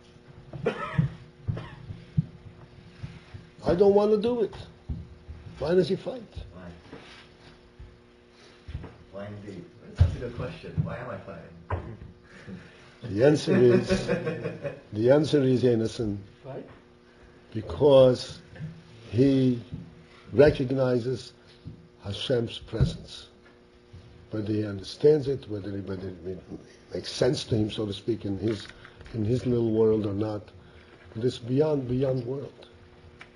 I don't want to do it. Why does he fight?
Why? Why indeed? That's a good question. Why am I fighting?
The answer is innocent.
Right?
Because he recognizes Hashem's presence. Whether he understands it, whether it makes sense to him, so to speak, in his little world or not, this beyond world.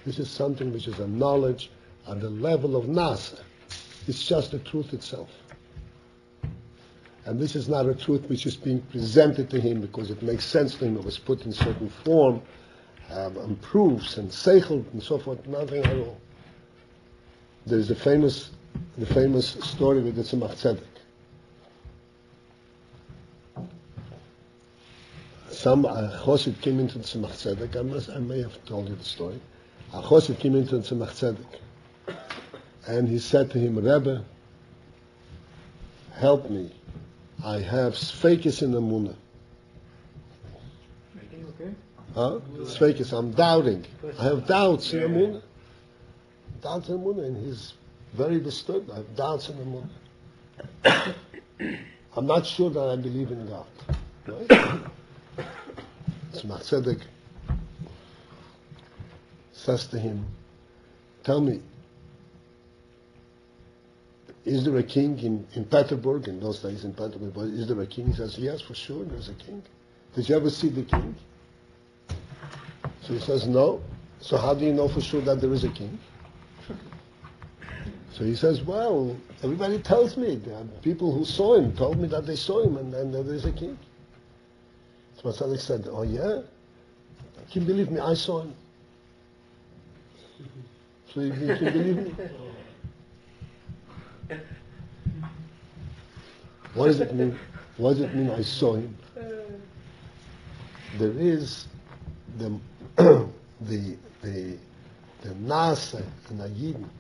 This is something which is a knowledge at the level of Nasa. It's just the truth itself. And this is not a truth which is being presented to him because it makes sense to him, it was put in certain form, and proofs and seichel and so forth, nothing at all. There is the famous story with the Tzemach Tzedek. Some Chosid came into the Tzemach Tzedek, I may have told you the story. A Chosid came into the Tzemach Tzedek, and he said to him, Rebbe, help me. I have sfeikis in the munah.
Okay.
Huh? Sfeikis, I'm doubting. I have doubts in the munah. Doubts in the munah, and he's very disturbed. I have doubts in the munah. I'm not sure that I believe in God. Right? Tzemach Tzedek says to him, tell me, is there a king in Petersburg, in those days in Petersburg, but is there a king? He says, yes, for sure, there's a king. Did you ever see the king? So he says, no. So how do you know for sure that there is a king? So he says, well, everybody tells me. There are people who saw him, told me that they saw him and that there is a king. So Tzaddik said, oh yeah? Can you believe me? I saw him. So you can believe me? What does it mean? What does it mean I saw him? There is the nasa in a Yidin.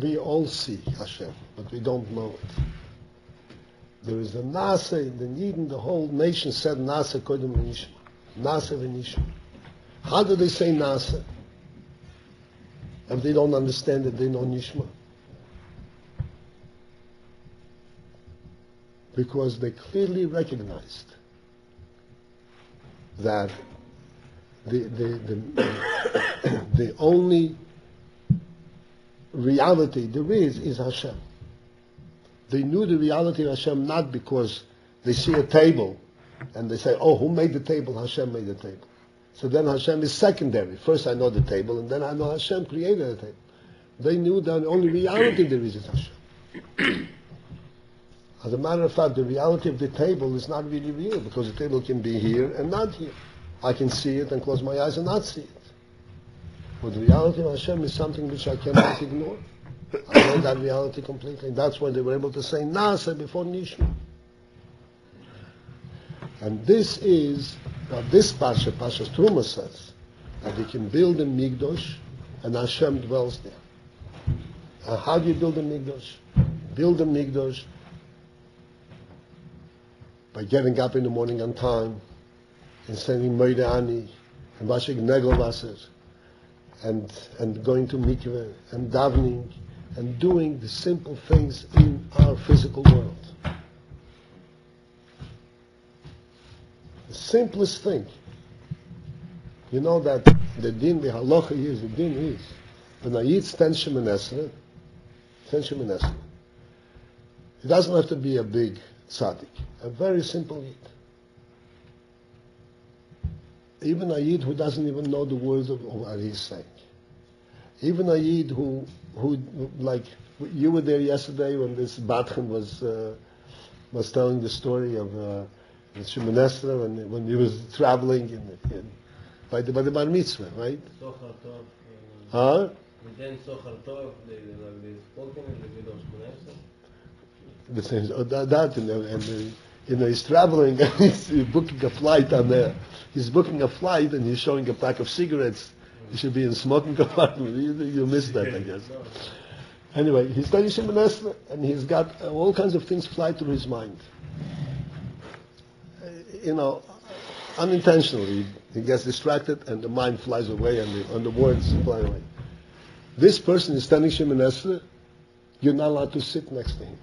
We all see Hashem, but we don't know it. There is the nasa in the Yidin. The whole nation said nasa kodem v'nishma. Nasa v'nishma. How do they say nasa? If they don't understand it, they know nishma. Because they clearly recognized that the only reality there is Hashem. They knew the reality of Hashem not because they see a table and they say, oh, who made the table? Hashem made the table. So then Hashem is secondary. First I know the table, and then I know Hashem created the table. They knew that the only reality there is Hashem. As a matter of fact, the reality of the table is not really real, because the table can be here and not here. I can see it and close my eyes and not see it. But the reality of Hashem is something which I cannot ignore. I know that reality completely. That's why they were able to say Nasa before Nishma. And this is what this Pasha, Pasha's Terumah says, that you can build a Migdosh and Hashem dwells there. And how do you build a Migdosh? Build a Migdosh by getting up in the morning on time, and saying Moide Ani, and washing Negelwasser, and going to mikveh, and davening, and doing the simple things in our physical world. The simplest thing. You know that the din, the halacha is, the din is, when I eat ten shemen esrei, it doesn't have to be a big tzaddik, a very simple Yid. Even a Yid who doesn't even know the words of what he's saying. Even a Yid who like, you were there yesterday when this Batchen was telling the story of Shemoneh Esrei when he was traveling by the Bar Mitzvah, right?
Sochar Tov.
Huh?
And then Sochar Tov, they spoken in the middle of Shemoneh Esrei.
The same, that and he's traveling and he's booking a flight he's booking a flight and he's showing a pack of cigarettes. He should be in smoking compartment. You missed that, I guess. Anyway, he's studying Shemoneh Esrei and he's got all kinds of things fly through his mind. Unintentionally, he gets distracted and the mind flies away and the words fly away. This person is studying Shemoneh Esrei. You're not allowed to sit next to him.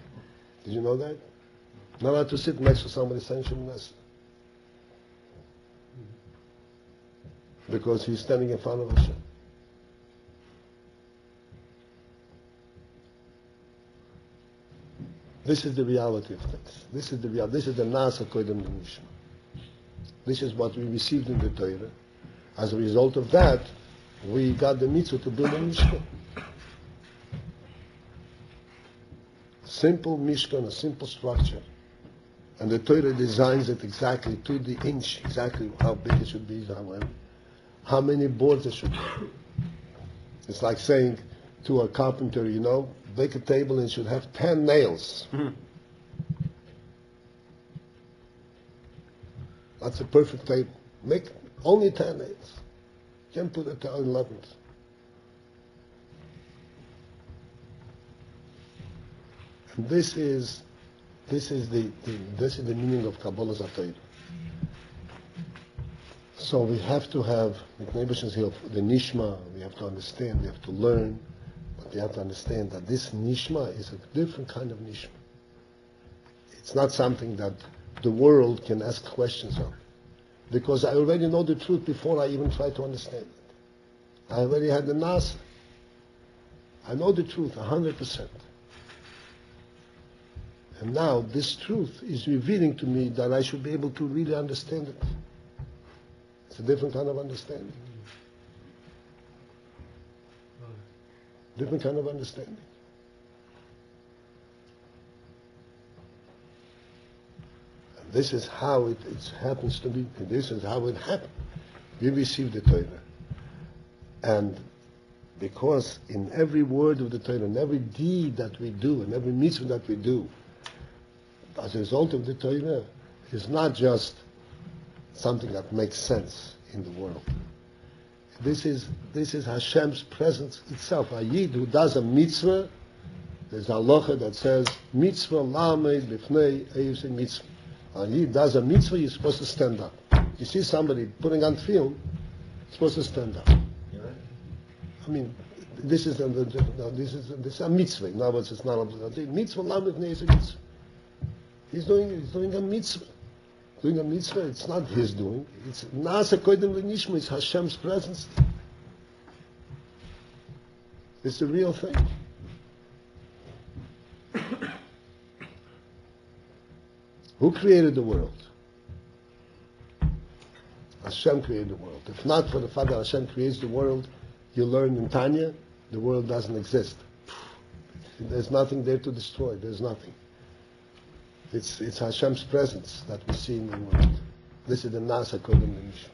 Did you know that? Not allowed to sit next to somebody studying Shemoneh Esrei. Because he's standing in front of Hashem. This is the reality of things. This is the Nasa Koydem Nishma. This is what we received in the Torah. As a result of that, we got the mitzvah to build a Mishkan. Simple Mishkan, a simple structure. And the Torah designs it exactly to the inch, exactly how big it should be, how many boards it should be. It's like saying to a carpenter, make a table and it should have 10 nails. That's a perfect table. Make only 10 nails. You can't put it to 11th. And this is the meaning of Kabbalah's Torah. So we have to have, with Nebash's help, the Nishma, we have to understand, we have to learn, but we have to understand that this Nishma is a different kind of Nishma. It's not something that the world can ask questions of. Because I already know the truth before I even try to understand it. I already had the Nasa. I know the truth 100%. And now this truth is revealing to me that I should be able to really understand it. It's a different kind of understanding. Different kind of understanding. And this is how it happens to be. And this is how it happened. We received the Torah. And because in every word of the Torah, in every deed that we do, in every mitzvah that we do, as a result of the Torah, is not just something that makes sense in the world. This is Hashem's presence itself. A Yid who does a mitzvah, there's a halacha that says, mitzvah lamed b'fnei eivsei mitzvah. A Yid does a mitzvah, you're supposed to stand up. You see somebody putting on film, you're supposed to stand up. I mean, this is a mitzvah. In other words, it's not a mitzvah lamed b'fnei eivsei mitzvah. He's doing a mitzvah. Doing a mitzvah, it's not his doing. It's Nasa Koydem L'Nishma, it's Hashem's presence. It's the real thing. Who created the world? Hashem. Hashem created the world. If not for the fact that Hashem creates the world, you learn in Tanya, the world doesn't exist. There's nothing there to destroy. There's nothing. It's Hashem's presence that we see in the world. This is the Nasa Kodem Nishma.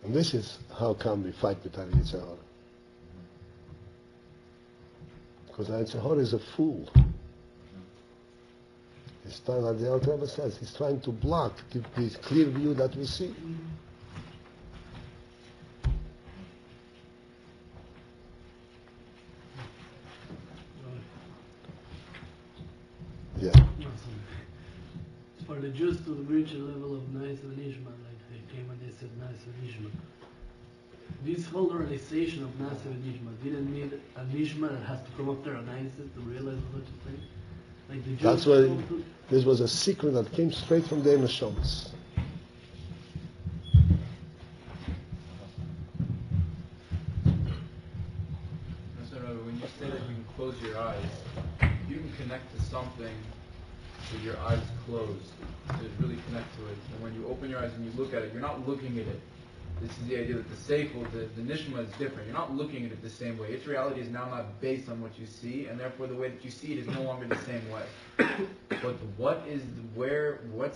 And this is how come we fight with our Yetzer Hara. Because our Yetzer Hara is a fool. He's trying, like the Alter Rebbe says, he's trying to block the clear view that we see. Yeah.
For the Jews to reach a level of nice Nishma, like they came and they said nice Nishma. This whole realization of nice Nishma didn't need a Nishma that has to come up there and nice it to realize what you think. Like the Jews.
That's why this was a secret that came straight from the Neshamas.
When you say that you can close your eyes, you can connect to something with your eyes closed, to really connect to it. And when you open your eyes and you look at it, you're not looking at it. This is the idea that the Seifel, the Nishma is different. You're not looking at it the same way. Its reality is now not based on what you see, and therefore the way that you see it is no longer the same way. But what's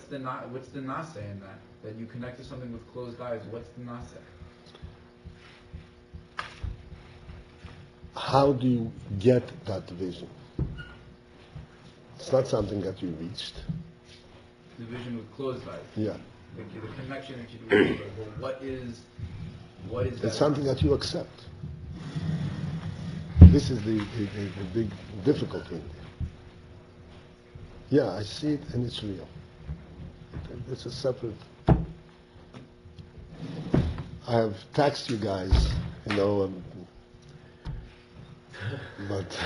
the nase in that? That you connect to something with closed eyes, what's the nase?
How do you get that vision? It's not something that you reached.
The vision with closed eyes.
Yeah.
The connection that you do. Well, what is that?
It's something that you accept. This is the big difficulty. Yeah, I see it and it's real. It's a separate. I have taxed you guys, but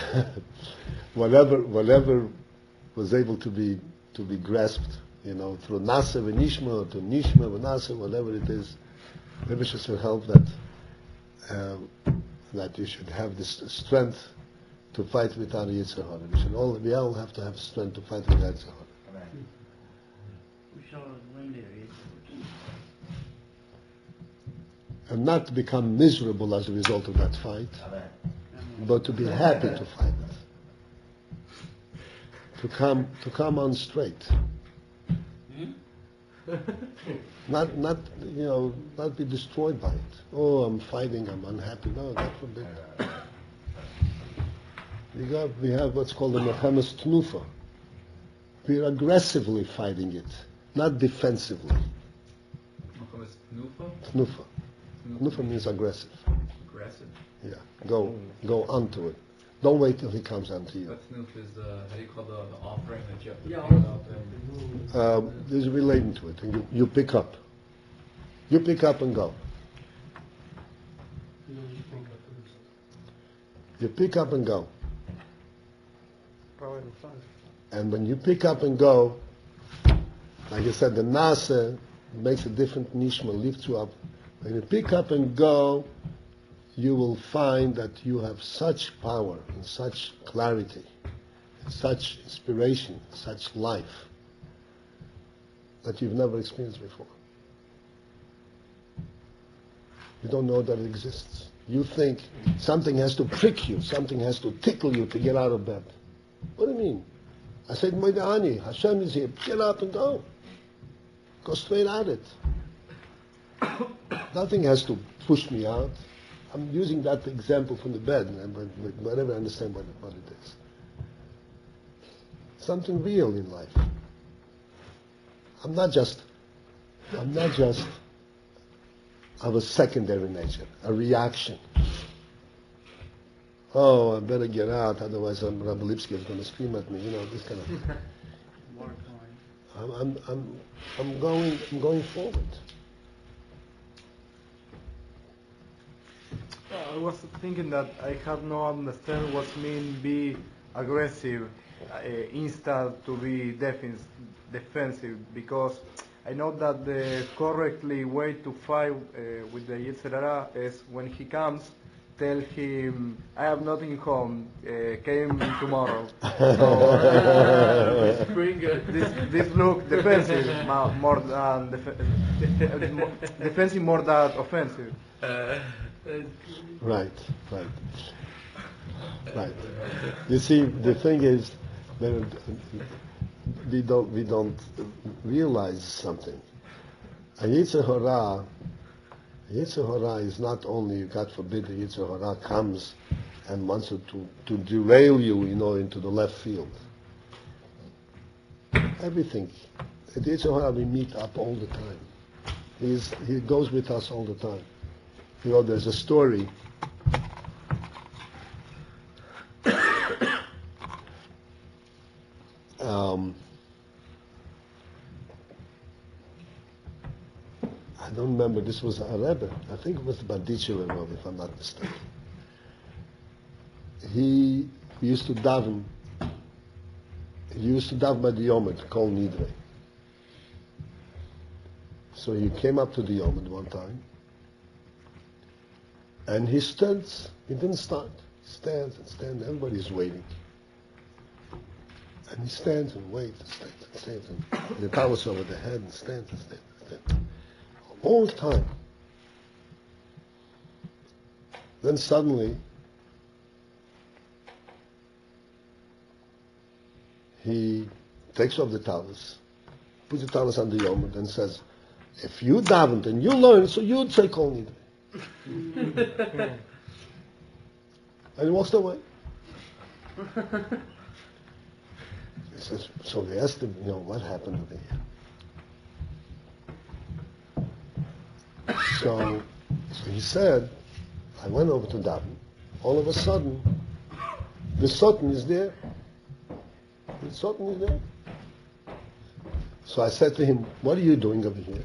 whatever was able to be grasped, through Nasa v'Nishma, or to Nishma v'Nasa, whatever it is, maybe it should help that you should have this strength to fight with our Yetzer Hara. We all have to have strength to fight with our Yetzer Hara.
We shall win there.
And not to become miserable as a result of that fight, but to be happy to fight it. To come on straight. Not be destroyed by it. Oh, I'm fighting, I'm unhappy. No, God forbid. We have what's called the Mechamas Tnufa. We're aggressively fighting it, not defensively.
Mechamas Tnufa?
Tnufa. Tnufa means aggressive.
Aggressive?
Yeah. Go onto it. Don't wait till he comes onto you.
That Tnufa is how do you call the offering that you have to pick up?
This is relating to it. And you pick up. You pick up and go. You pick up and go. And when you pick up and go, like I said, the Nasa makes a different nishma, lifts you up. When you pick up and go, you will find that you have such power and such clarity, and such inspiration, such life that you've never experienced before. You don't know that it exists. You think something has to prick you, something has to tickle you to get out of bed. What do you mean? I said, Moida'ani, Hashem is here, get up and go. Go straight at it. Nothing has to push me out. I'm using that example from the bed, but whatever I understand what it is. Something real in life. I'm not just of a secondary nature, a reaction. Oh, I better get out, otherwise Rabbi Lipsky is going to scream at me. This kind of. I'm going forward.
I was thinking that I have no understand what mean be aggressive instead to be defensive, because I know that the correctly way to fight with the Yetzer Hara is when he comes tell him, I have nothing home, came tomorrow. This look defensive more than defensive more than offensive.
Right. You see, the thing is, that we don't realize something. A Yetzer Hara is not only, God forbid, the Yetzer Hara comes and wants to derail you, into the left field. Everything. The Yetzer Hara, we meet up all the time. He goes with us all the time. There's a story. I don't remember, this was a Rebbe. I think it was the Baditcher Rebbe, if I'm not mistaken. He used to daven. He used to daven by the Yomid, Kol Nidre. So he came up to the Yomid one time, and he stands. He didn't start. He stands and stands. Everybody's waiting. And he stands and waits and stands and the towel's over the head and stands and stands and stands. All the time. Then suddenly, he takes off the towels, puts the towels on the Yomid and says, if you davened and you learned, so you'd say Kol Nidre. And he walks away. He says, so they asked him, what happened over here? So he said, I went over to daven. All of a sudden, the Sultan is there. The Sultan is there. So I said to him, what are you doing over here?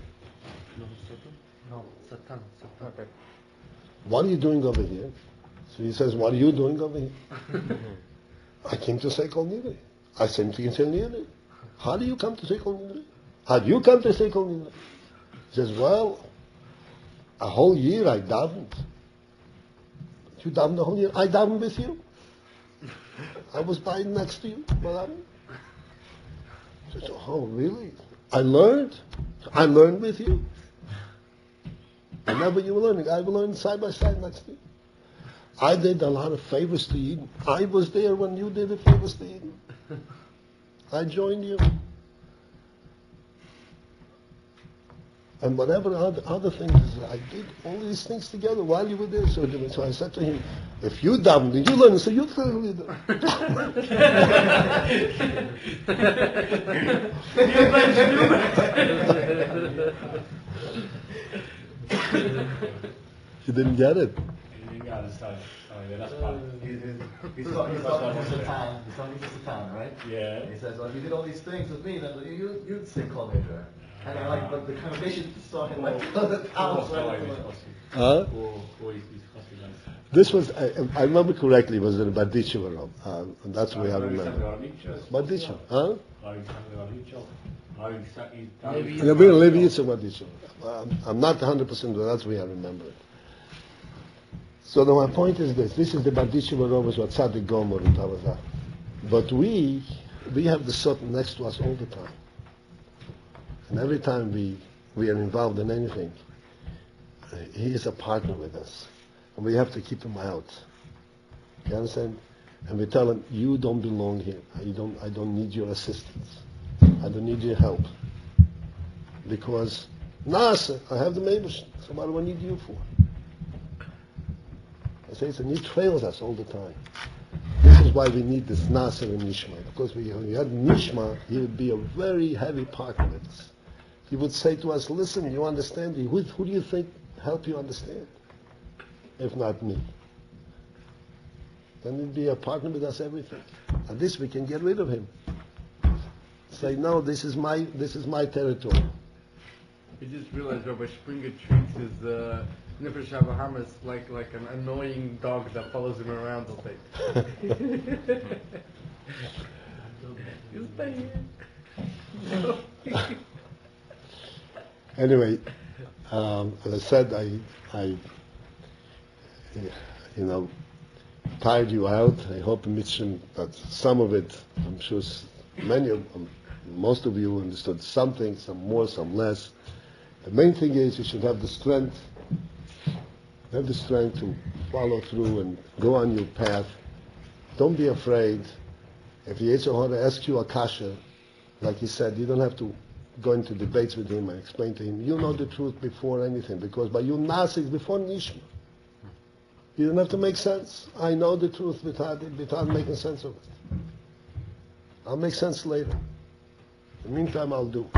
No, Satan.
Okay.
What are you doing over here? So he says, what are you doing over here? I came to say Kol Nidre. I came to say Nidre. How do you come to say Kol Nidre? How do you come to say Kol Nidre? He says, well, a whole year I davened. You davened the whole year? I davened with you. I was by next to you. What happened? He says, oh, really? I learned with you. Whenever you were learning, I learned side by side next to you. I did a lot of favors to Eden. I was there when you did the favors to Eden. I joined you. And whatever other things, I did all these things together while you were there. So I said to him, if you davened and you learned, so you tell me You didn't get it.
That's part. He's talking to Satan. He's talking to Satan, right?
Yeah.
And he says, well, if you did all these things with me, then you'd say Kol Nidre. And I like, but the conversation is talking like the towels.
This was, I remember correctly, it was in Baditcher, and that's where I remember. Baditcher, huh? I'm not 100%, but that's where I remember it. So my point is this is the Baditcher Rovers or Tzadik Gomer and Tavazah. But we have the Sultan next to us all the time. And every time we are involved in anything, he is a partner with us. And we have to keep him out. You understand? And we tell him, you don't belong here. I don't need your assistance. I don't need your help. Because, Nasa, I have the neighbors. So what do I need you for? I say, and he trails us all the time. This is why we need this Nasser and Nishma. Because when we had Nishma, he would be a very heavy partner with us. He would say to us, listen, you understand? Who do you think help you understand? If not me. Then he'd be a partner with us everything. At least we can get rid of him. Say, no, this is my territory.
You just realized Rabbi Springer treats his Nefesh HaBahamas like an annoying dog that follows him around all day. You stay here.
Anyway, as I said, tired you out. I hope that some of it, I'm sure most of you understood something, some more, some less. The main thing is you should have the strength to follow through and go on your path. Don't be afraid. If the Yetzer Hara asks you a kasha, like he said, you don't have to go into debates with him and explain to him. You know the truth before anything, because by you nasik before nishma. You don't have to make sense. I know the truth without making sense of it. I'll make sense later. In the meantime, I'll do.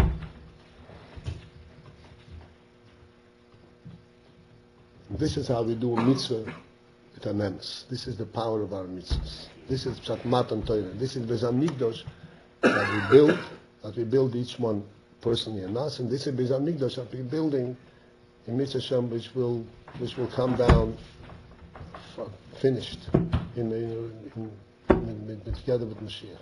This is how we do a mitzvah with an emes. This is the power of our mitzvahs. This is Pshat Matan Torah. This is Beis Hamikdash that we build each one personally and us, and this is Beis Hamikdash that we're building in Mitzvah Shem, which will come down finished together with Mashiach.